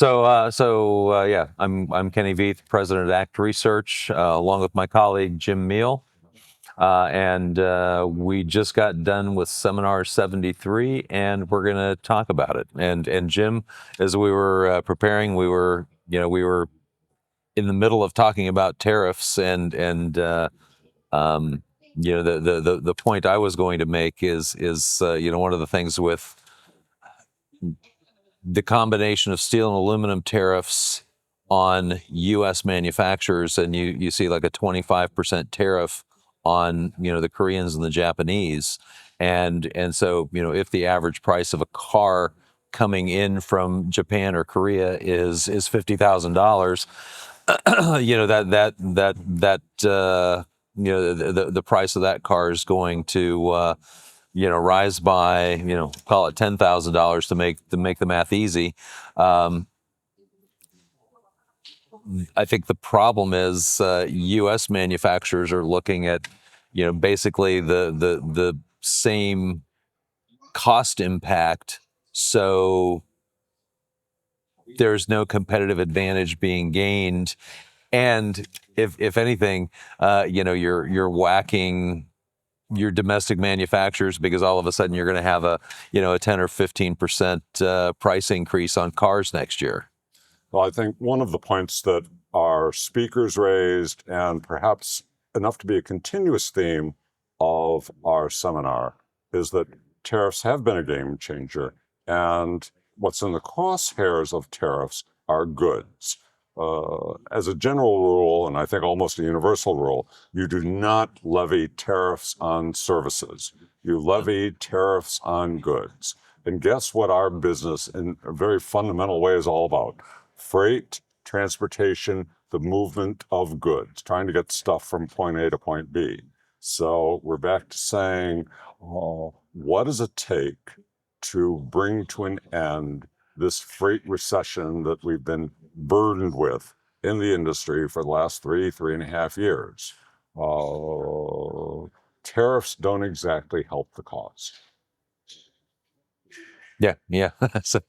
Yeah, I'm Kenny Vieth, president of ACT Research, along with my colleague Jim Meil, and we just got done with seminar 73, and we're going to talk about it. And Jim, as we were preparing, we were in the middle of talking about tariffs, and the point I was going to make is one of the things with the combination of steel and aluminum tariffs on U.S. manufacturers, and you see like a 25% tariff on the Koreans and the Japanese, and so if the average price of a car coming in from Japan or Korea is $50,000, the price of that car is going to rise by, call it $10,000 to make the math easy. I think the problem is U.S. manufacturers are looking at, basically the same cost impact. So there's no competitive advantage being gained, and if anything, you're whacking your domestic manufacturers, because all of a sudden you're going to have a 10 or 15% price increase on cars next year. Well, I think one of the points that our speakers raised, and perhaps enough to be a continuous theme of our seminar, is that tariffs have been a game changer, and what's in the crosshairs of tariffs are goods. As a general rule, and I think almost a universal rule, you do not levy tariffs on services. You levy tariffs on goods. And guess what our business in a very fundamental way is all about? Freight, transportation, the movement of goods, trying to get stuff from point A to point B. So we're back to saying, what does it take to bring to an end this freight recession that we've been burdened with in the industry for the last 3.5 years? Tariffs don't exactly help the cause. Yeah. So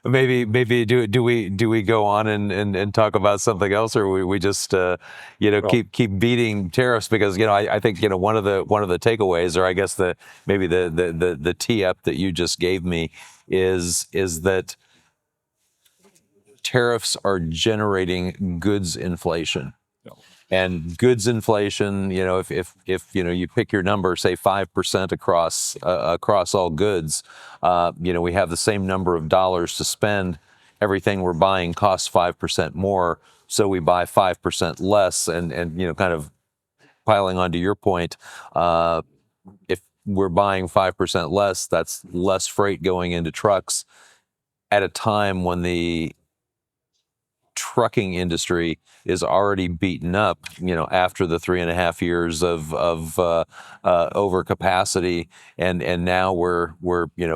maybe do we go on and talk about something else, or we just keep beating tariffs? Because I think one of the takeaways, or I guess the tee up that you just gave me is that tariffs are generating goods inflation. And goods inflation, if you pick your number, say 5% across all goods, we have the same number of dollars to spend. Everything we're buying costs 5% more, so we buy 5% less. And kind of piling onto your point, if we're buying 5% less, that's less freight going into trucks at a time when the trucking industry is already beaten up, after the 3.5 years of overcapacity, and now we're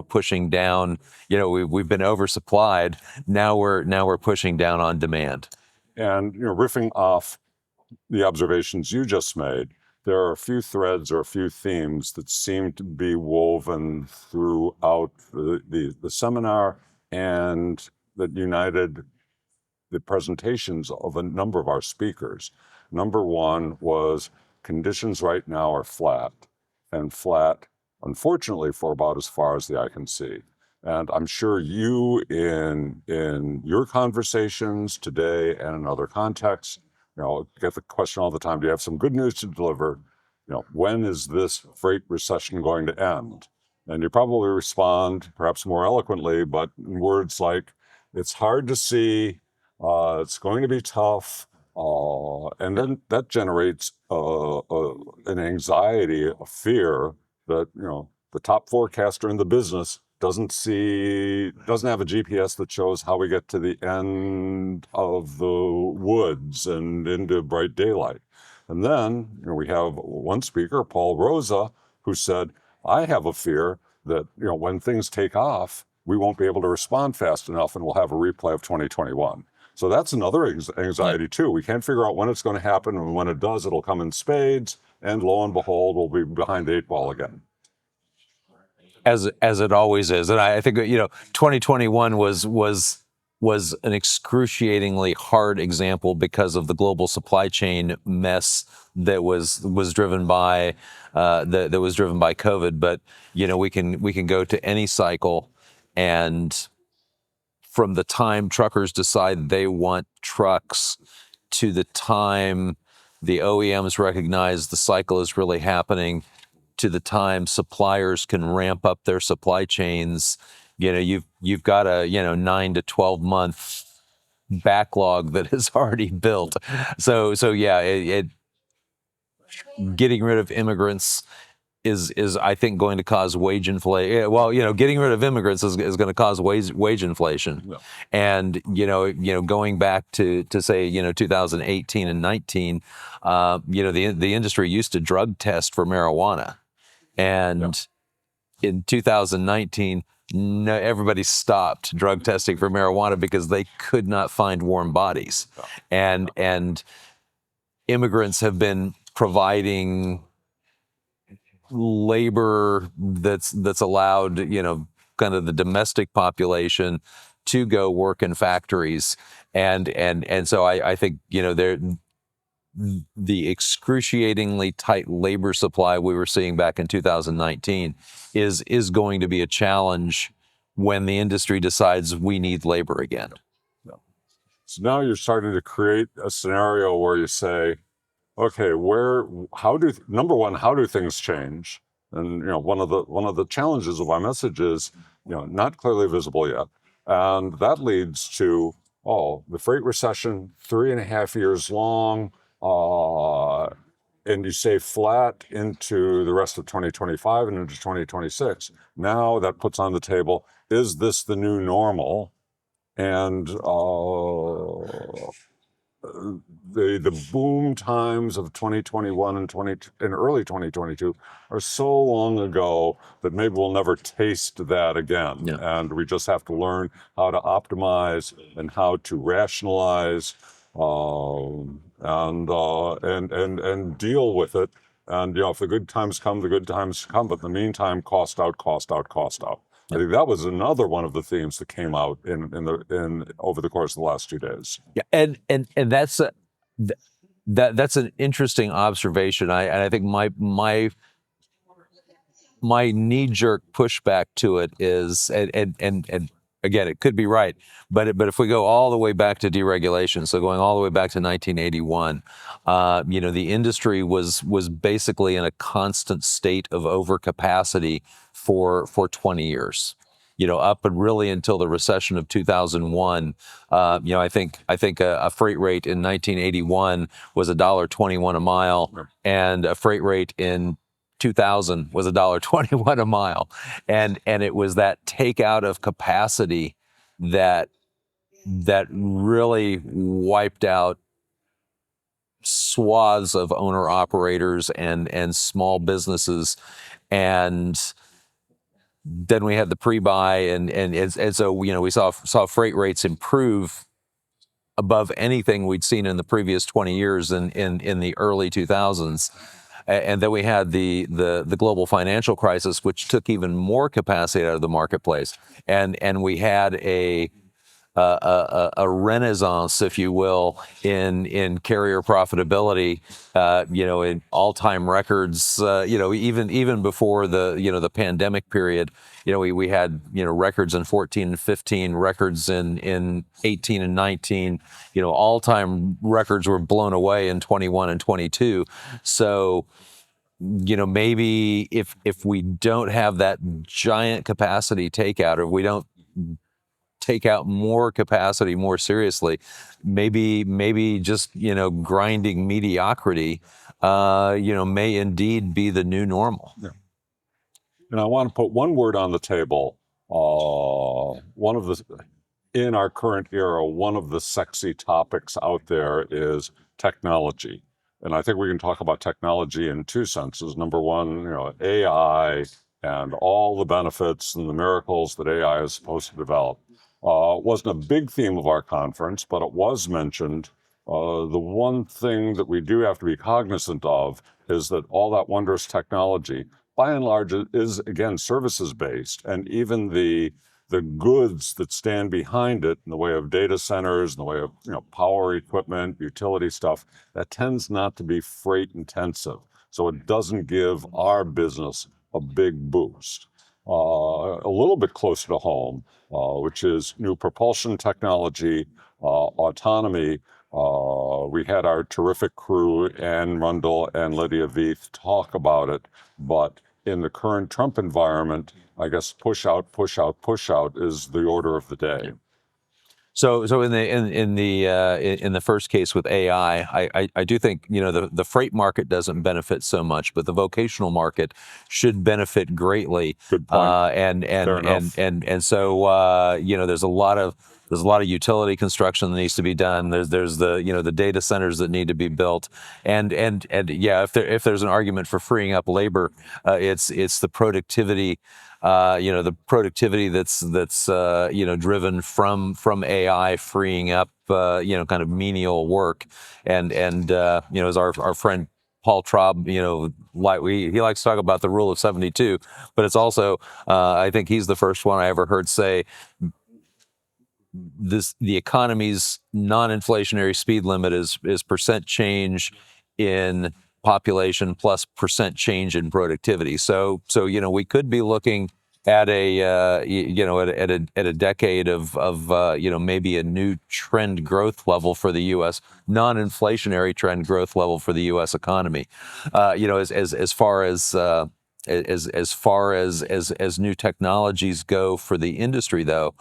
pushing down. We've been oversupplied. Now we're pushing down on demand. And riffing off the observations you just made, there are a few threads or a few themes that seem to be woven throughout the seminar, and that united the presentations of a number of our speakers. Number one was conditions right now are flat, and flat, unfortunately, for about as far as the eye can see. And I'm sure you, in your conversations today and in other contexts, get the question all the time, do you have some good news to deliver? When is this freight recession going to end? And you probably respond, perhaps more eloquently, but in words like, it's hard to see, it's going to be tough, and then that generates an anxiety, a fear that the top forecaster in the business doesn't have a GPS that shows how we get to the end of the woods and into bright daylight. And then we have one speaker, Paul Rosa, who said, I have a fear that when things take off, we won't be able to respond fast enough, and we'll have a replay of 2021. So that's another anxiety too. We can't figure out when it's going to happen, and when it does, it'll come in spades, and lo and behold, we'll be behind the 8 ball again. As it always is. And I think 2021 was was an excruciatingly hard example because of the global supply chain mess that was driven by that was driven by COVID. But we can go to any cycle, and from the time truckers decide they want trucks to the time the OEMs recognize the cycle is really happening, to the time suppliers can ramp up their supply chains, you've got a 9 to 12 month backlog that is already built. So yeah, getting rid of immigrants is I think going to cause wage inflation. Well, getting rid of immigrants is going to cause wage inflation. Yeah. And going back to say 2018 and 19, the industry used to drug test for marijuana, and in 2019, no, everybody stopped drug testing for marijuana because they could not find warm bodies, and immigrants have been providing labor that's allowed kind of the domestic population to go work in factories, and so I think the excruciatingly tight labor supply we were seeing back in 2019 is going to be a challenge when the industry decides we need labor again. So now you're starting to create a scenario where you say, okay, number one, how do things change? And one of the challenges of my message is, not clearly visible yet, and that leads to the freight recession, 3.5 years long, and you say flat into the rest of 2025 and into 2026. Now that puts on the table, is this the new normal? And the boom times of 2021 and early 2022 are so long ago that maybe we'll never taste that again. Yeah. And we just have to learn how to optimize and how to rationalize and deal with it. And if the good times come, the good times come. But in the meantime, cost out, cost out, cost out. I think that was another one of the themes that came out in over the course of the last 2 days. Yeah, and that's an interesting observation. I think my knee-jerk pushback to it is, and again, it could be right, but if we go all the way back to deregulation, so going all the way back to 1981, the industry was basically in a constant state of overcapacity for 20 years. Up and really until the recession of 2001. I think a freight rate in 1981 was $1.21 a mile, and a freight rate in 2000 was $1.21 a mile, and it was that takeout of capacity that really wiped out swaths of owner operators and small businesses. And then we had the pre-buy, and so we saw freight rates improve above anything we'd seen in the previous 20 years in the early 2000s. And then we had the global financial crisis, which took even more capacity out of the marketplace, and we had a renaissance, if you will, in carrier profitability, in all-time records, even before the pandemic period. We had records in 14 and 15, records in 18 and 19. All-time records were blown away in 21 and 22. So maybe if we don't have that giant capacity takeout, or if we don't take out more capacity more seriously, maybe just grinding mediocrity may indeed be the new normal. Yeah. And I want to put one word on the table. In our current era, one of the sexy topics out there is technology. And I think we can talk about technology in two senses. Number one, AI and all the benefits and the miracles that AI is supposed to develop. Wasn't a big theme of our conference, but it was mentioned. The one thing that we do have to be cognizant of is that all that wondrous technology, by and large, is, again, services-based. And even the the goods that stand behind it in the way of data centers, in the way of power equipment, utility stuff, that tends not to be freight intensive. So it doesn't give our business a big boost. A little bit closer to home, which is new propulsion technology, autonomy. We had our terrific crew, Ann Rundle and Lydia Vieth, talk about it. But in the current Trump environment, I guess push out, push out, push out is the order of the day. So in the first case with AI, I do think the freight market doesn't benefit so much, but the vocational market should benefit greatly. Good point. Fair enough. So there's a lot of utility construction that needs to be done. There's the data centers that need to be built, and yeah, if there's an argument for freeing up labor, it's the productivity. The productivity that's driven from AI freeing up kind of menial work, and as our friend Paul Traub, he likes to talk about the rule of 72, but it's also I think he's the first one I ever heard say the economy's non-inflationary speed limit is percent change in population plus percent change in productivity. So we could be looking at a at a decade of maybe a new trend growth level for the U.S. non-inflationary trend growth level for the U.S. economy. As far as new technologies go for the industry, though.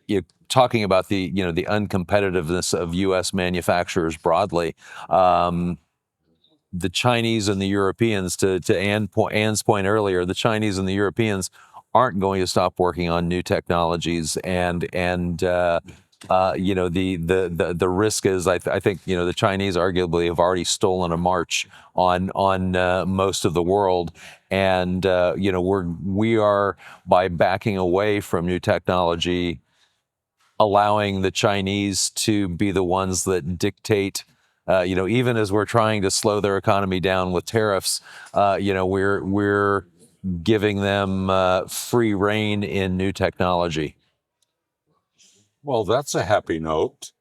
You're talking about the uncompetitiveness of U.S. manufacturers broadly. The Chinese and the Europeans, to Ann's point earlier, the Chinese and the Europeans aren't going to stop working on new technologies, and the risk is I think the Chinese arguably have already stolen a march on most of the world, and we are, by backing away from new technology, allowing the Chinese to be the ones that dictate, even as we're trying to slow their economy down with tariffs, we're giving them free rein in new technology. Well, that's a happy note.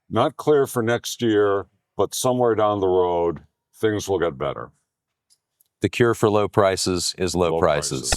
Not clear for next year, but somewhere down the road, things will get better. The cure for low prices is low prices.